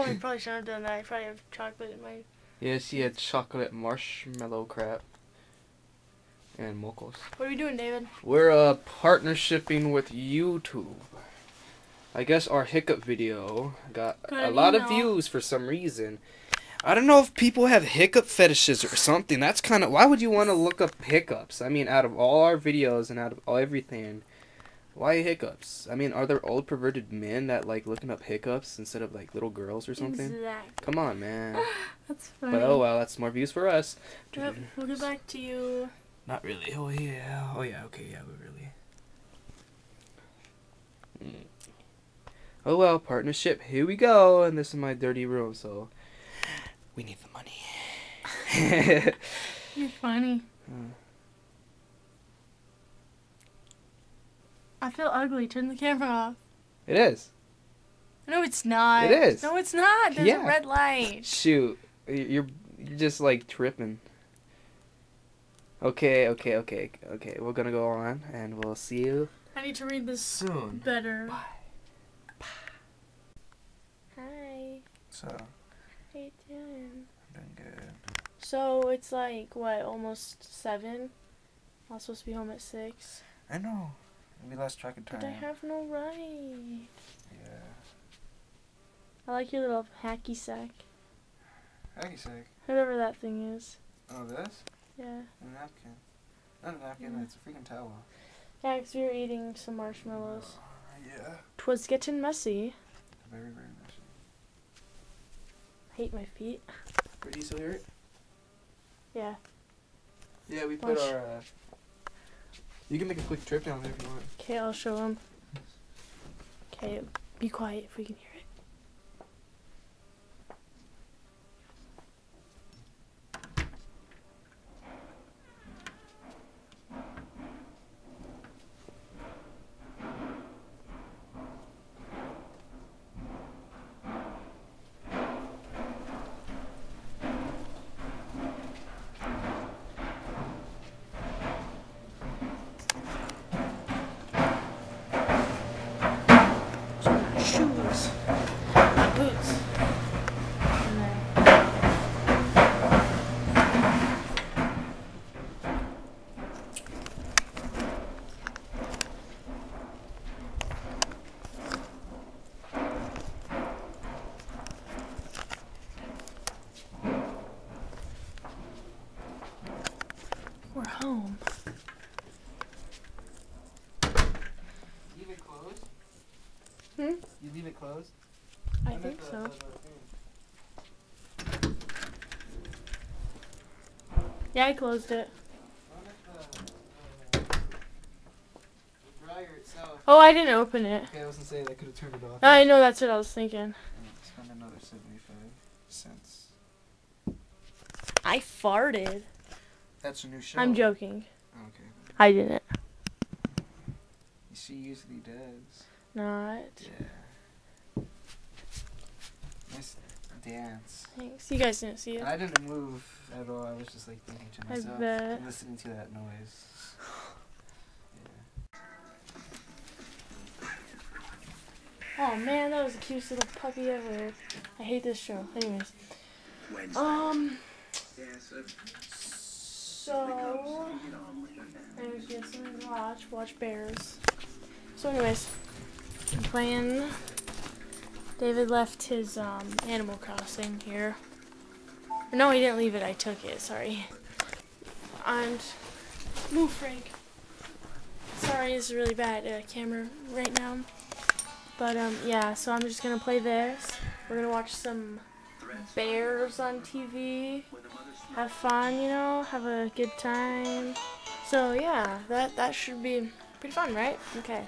I probably shouldn't have done that. I probably have chocolate in my... Yeah, she had chocolate marshmallow crap. And mocos. What are we doing, David? We're partnershiping with YouTube. I guess our hiccup video got a lot of views for some reason. I don't know if people have hiccup fetishes or something. That's kind of... Why would you want to look up hiccups? I mean, out of all our videos and out of everything, why hiccups? I mean, are there old perverted men that like looking up hiccups instead of like little girls or something? Exactly. Come on, man. That's funny. But oh well, that's more views for us. Yep, we'll get back to you. Not really. Oh yeah. Oh yeah. Okay. Yeah, we really. Oh well, partnership. Here we go. And this is my dirty room, so we need the money. You're funny. I feel ugly. Turn the camera off. It is. No, it's not. It is. No, it's not. There's a red light. Shoot. You're just like tripping. Okay. We're gonna go on, and we'll see you. I need to read this soon. Better. Bye. Hi. So. How you doing? I'm doing good. So it's like what, almost 7? I was supposed to be home at 6. I know. We lost track of time. But I have no right. Yeah. I like your little hacky sack. Hacky sack. Whatever that thing is. Oh, this? Yeah. A napkin. Not a napkin. It's a freaking towel. Yeah, 'cause we were eating some marshmallows. Yeah. 'Twas getting messy. Very, very messy. I hate my feet. Where do you still hear it? Yeah. Yeah, we put our. You can make a quick trip down there if you want. Okay, I'll show them. Okay, be quiet if we can hear it. Shoes, boots, and then we're home. Leave it closed? Hmm? You leave it closed? I think so. Yeah, I closed it. The dryer itself. Oh, I didn't open it. Okay, I was gonna say I could have turned it off. I know, that's what I was thinking. Spend another 75 cents. I farted. That's a new show. I'm joking. Okay. I didn't. She usually does. Not. Yeah. Nice dance. Thanks. You guys didn't see it. And I didn't move at all. I was just like thinking to myself. I bet. And listening to that noise. Yeah. Oh man, that was the cutest little puppy ever. I hate this show. Anyways. So I was get something to watch Bears. So anyways, I'm playing. David left his Animal Crossing here. No, he didn't leave it. I took it. Sorry. And move, Frank. Sorry, this is really bad camera right now. But yeah. So I'm just gonna play this. We're gonna watch some Bears on TV. Have fun, you know. Have a good time. So yeah, that should be pretty fun, right? Okay.